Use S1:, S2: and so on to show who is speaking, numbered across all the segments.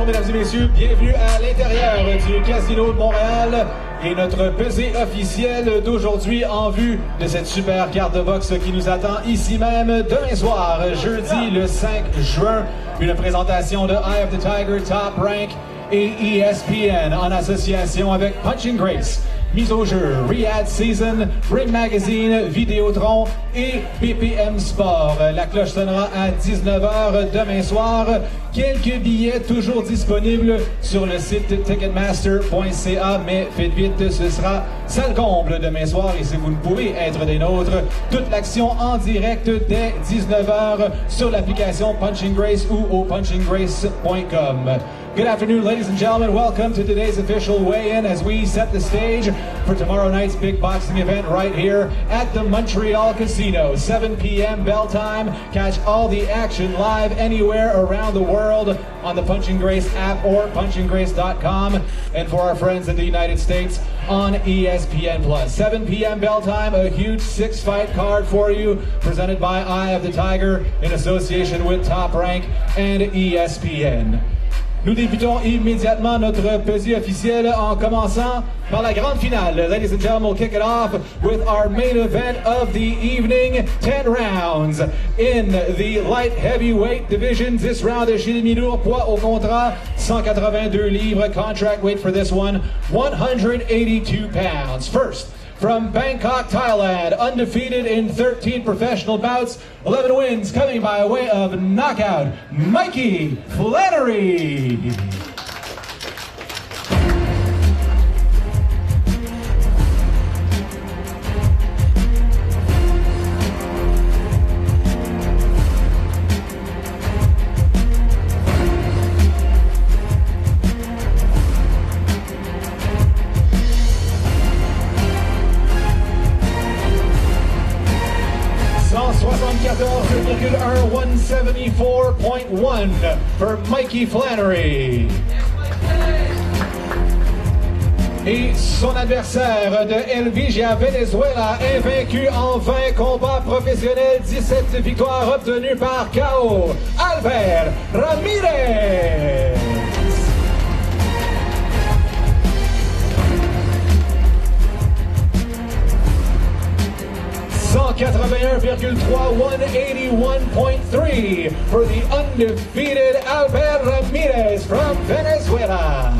S1: Bonjour mesdames et messieurs, bienvenue à l'intérieur du Casino de Montréal et notre pesée officielle d'aujourd'hui en vue de cette super carte de boxe qui nous attend ici même demain soir, jeudi le 5 juin. Une présentation de Eye of the Tiger, Top Rank et ESPN en association avec Punching Grace. Mise au jeu, Riyadh Season, Ring Magazine, Vidéotron et BPM Sport. La cloche sonnera à 19h demain soir. Quelques billets toujours disponibles sur le site ticketmaster.ca, mais faites vite, ce sera salle comble demain soir et si vous ne pouvez être des nôtres, toute l'action en direct dès 19h sur l'application Punching Grace ou au punchinggrace.com. Good afternoon, ladies and gentlemen. Welcome to today's official weigh-in as we set the stage for tomorrow night's big boxing event right here at the Montreal Casino. 7 p.m. bell time. Catch all the action live anywhere around the world on the Punching Grace app or punchinggrace.com. And for our friends in the United States on ESPN+. 7 p.m. bell time, a huge 6-fight card for you presented by Eye of the Tiger in association with Top Rank and ESPN. Nous débutons immédiatement notre pesée officielle en commençant par la grande finale. Ladies and gentlemen, we'll kick it off with our main event of the evening. 10 rounds in the light heavyweight division. 10 rounds de chez les mi-lourds, poids au contrat, 182 livres. Contract weight for this one, 182 pounds. First, from Bangkok, Thailand, undefeated in 13 professional bouts, 11 wins coming by way of knockout, Mikey Flannery. $174.1 for Mikey Flannery. Et son adversaire de El Vigia, Venezuela, invaincu en 20 combats professionnels, 17 victoires obtenues par KO, Albert Ramirez. 181.3, 181.3 for the undefeated Albert Ramirez from Venezuela.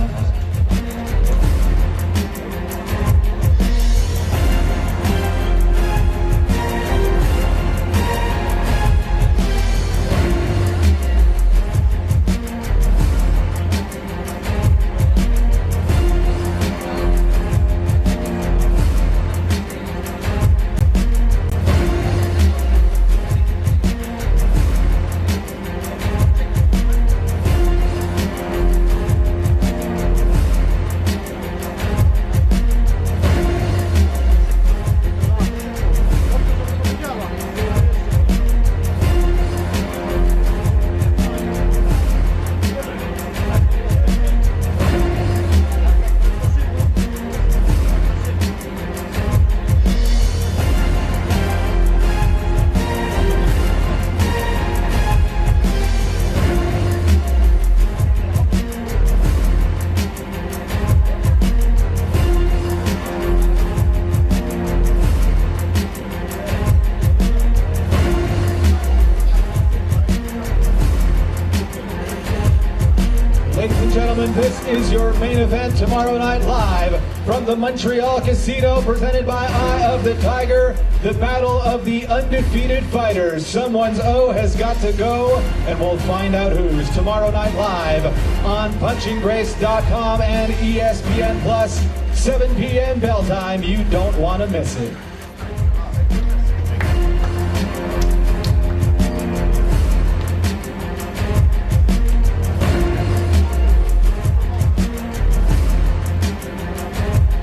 S1: This is your main event tomorrow night live from the Montreal Casino, presented by Eye of the Tiger, the battle of the undefeated fighters. Someone's O has got to go, and we'll find out who's tomorrow night live on punchinggrace.com and ESPN Plus, 7 p.m. bell time. You don't want to miss it.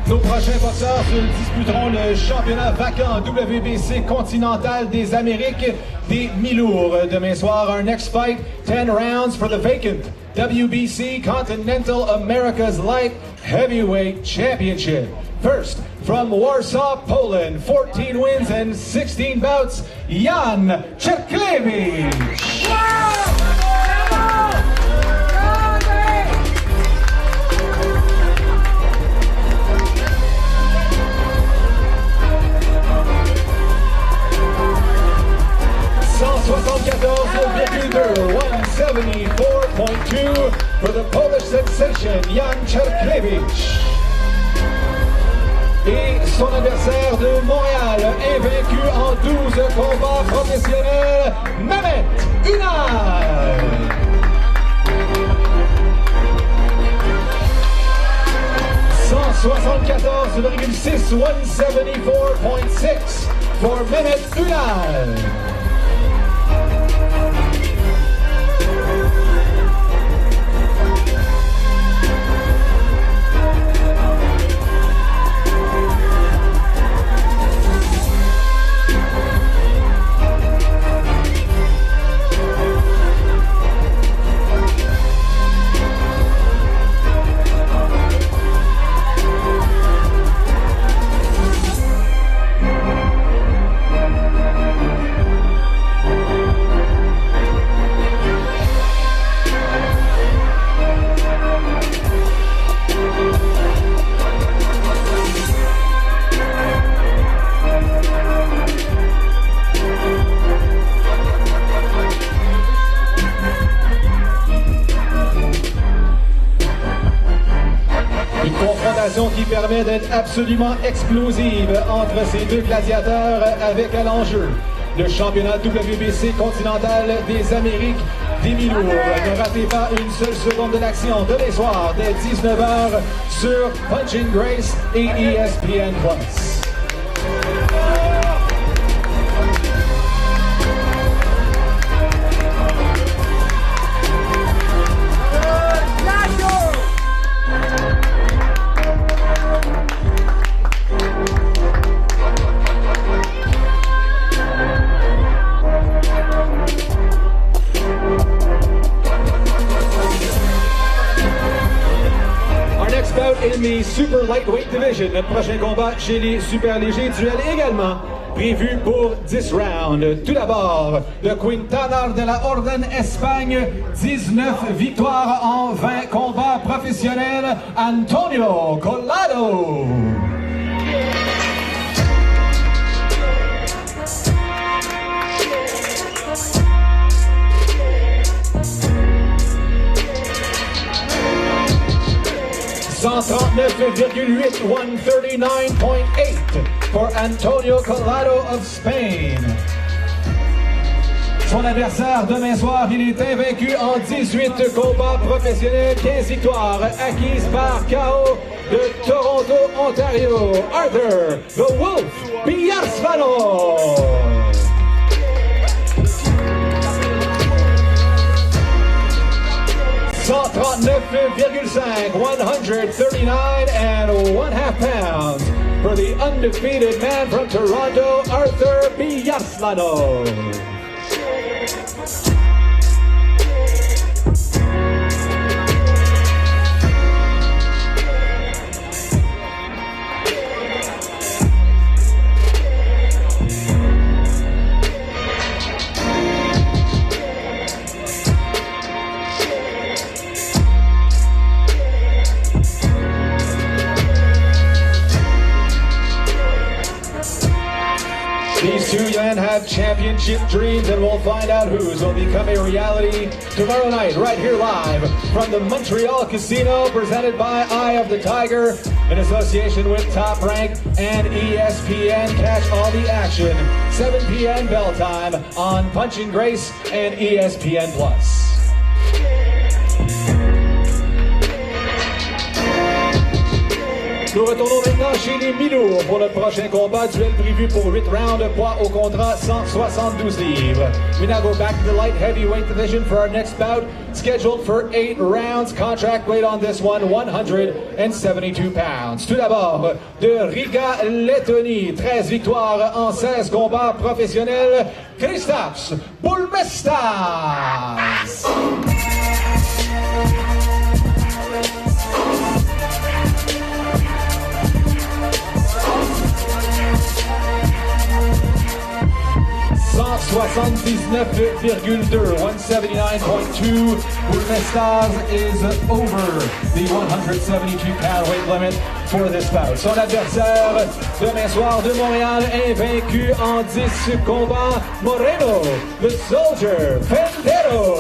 S1: Nos prochains boxeurs se disputeront le championnat vacant WBC continental des Amériques des mi-lourds. Demain soir, our next fight, 10 rounds for the vacant WBC Continental America's Light Heavyweight Championship. First, from Warsaw, Poland, 14 wins and 16 bouts, Jan Czerkiewicz. 174.2 for the Polish sensation, Jan Czerkiewicz. Et son adversaire de Montréal, invaincu en 12 combats professionnels, Mehmet Ünal. 174.6, 174.6 for Mehmet Ünal. Qui permet d'être absolument explosive entre ces deux gladiateurs avec à l'enjeu le championnat WBC continental des Amériques des mi-lourds. Ne ratez pas une seule seconde de l'action demain soir dès 19h sur Punching Grace et ESPN+. In the super lightweight division, notre prochain combat chez les super légers, duel également prévu pour 10 rounds. Tout d'abord, le Quintana de la Orden Espagne, 19 victoires en 20 combats professionnels, Antonio Collado. 139.8, 139.8 for Antonio Collado of Spain. Son adversaire demain soir, il est invaincu en 18 combats professionnels, 15 victoires acquises par KO de Toronto, Ontario, Arthur The Wolf Biarsvano. 139.5, 139.5 pounds for the undefeated man from Toronto, Arthur Biaslano. These two men have championship dreams, and we'll find out whose will become a reality tomorrow night, right here live from the Montreal Casino, presented by Eye of the Tiger, in association with Top Rank and ESPN. Catch all the action, 7 p.m. bell time on Punching Grace and ESPN+. Nous retournons maintenant chez les mi-lourds pour le prochain combat, duel prévu pour 8 rounds, poids au contrat 172 livres. We now go back to the light heavyweight division for our next bout, scheduled for 8 rounds. Contract weight on this one, 172 pounds. Tout d'abord, de Riga, Lettonie, 13 victoires en 16 combats professionnels, Kristaps Bulmestas. 179.2, 179.2. Bulmestas is over the 172-pound weight limit. for this bout. Son adversaire demain soir de Montréal, invaincu en 10 combats, Moreno, the Soldier Fendero.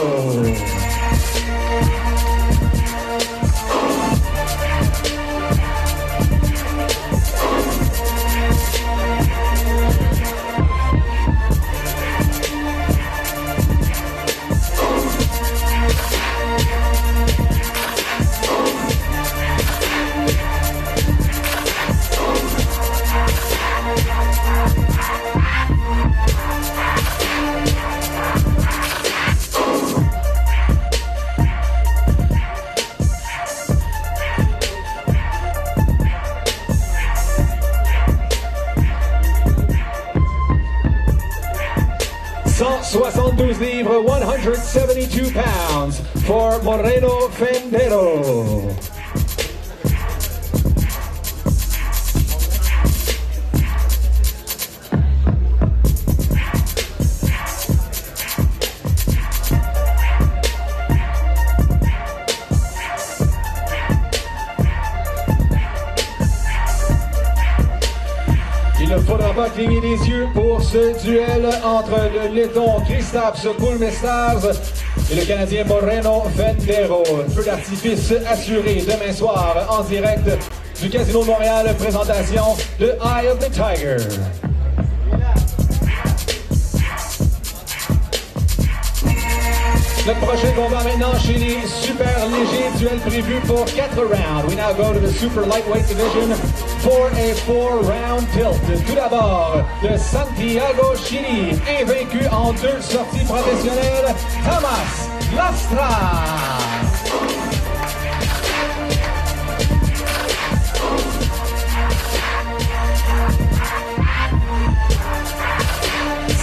S1: Livres, 172 pounds for Moreno Fendero. Il ne faudra pas cligner des yeux pour ce duel entre le letton Kristaps Kulmestars et le Canadien Moreno Fendero. Un feu d'artifice assuré demain soir en direct du Casino de Montréal. Présentation de Eye of the Tiger. Notre prochain combat maintenant chez les super légers, duel prévu pour 4 rounds. We now go to the super lightweight division for a 4-round tilt. Tout d'abord, de Santiago, Chili, invaincu en 2 sorties professionnelles, Tamas Lastra.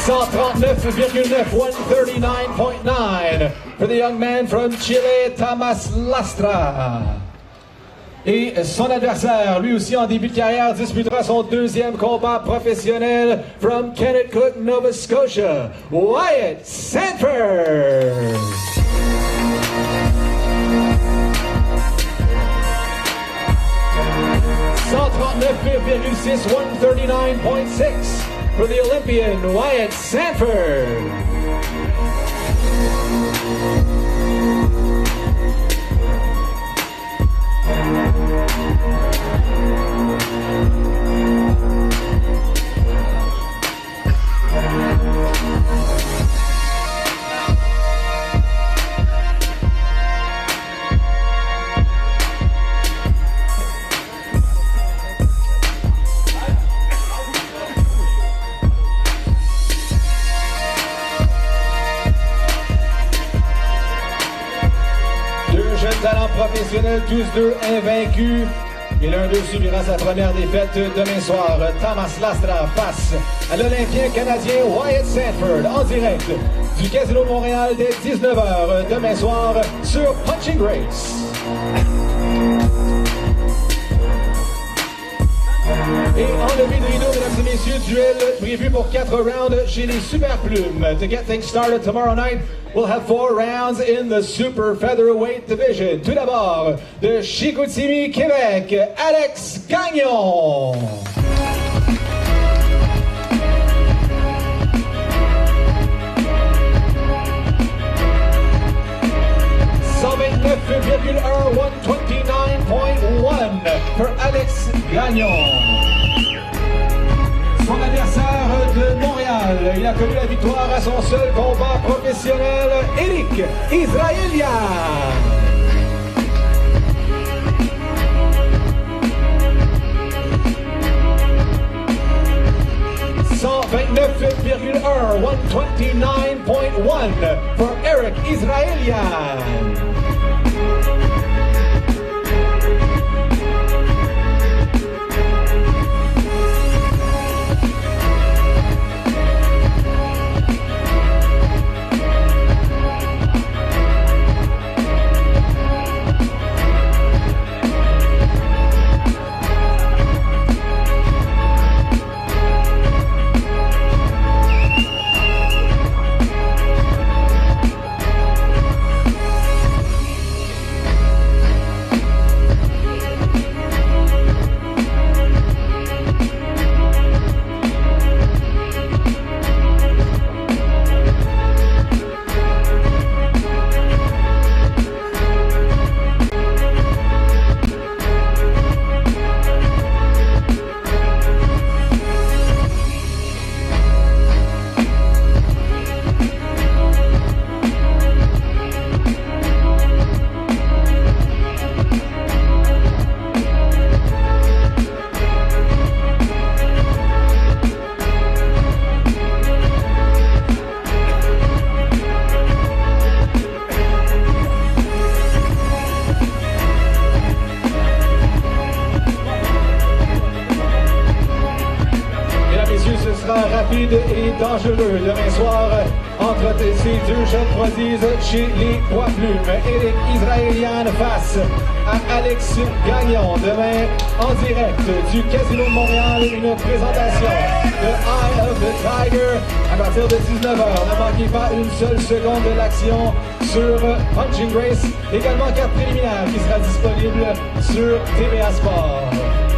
S1: 139.9, 139.9 for the young man from Chile, Tamas Lastra. Et son adversaire, lui aussi en début de carrière, disputera son 2e combat professionnel from Kennetcook, Nova Scotia, Wyatt Sanford. $139.6, 139.6 for the Olympian, Wyatt Sanford. Professionnels, tous deux invaincus. Et l'un d'eux subira sa première défaite demain soir. Tamas Lastra face à l'Olympien canadien Wyatt Sanford en direct du Casino de Montréal dès 19h demain soir sur Punching Grace. Et enlevé de rideau, mesdames et messieurs, duel prévu pour 4 rounds chez les Super Plumes. To get things started tomorrow night, we'll have 4 rounds in the Super Featherweight Division. Tout d'abord, de Chicoutimi, Québec, Alex Gagnon. $129.1, 129.1 for Alex Gagnon. Son adversaire de Montréal, il a connu la victoire à son seul combat professionnel, Eric Israelia. $129.1, 129.1 for Eric Israelia. dangereux demain soir entre ces deux jeunes prodiges chez les poids plumes. Eric Israélian face à Alex Gagnon. Demain, en direct du Casino de Montréal, une présentation de Eye of the Tiger à partir de 19h. Ne manquez pas une seule seconde de l'action sur Punching Grace. Également carte préliminaire qui sera disponible sur TVA Sport.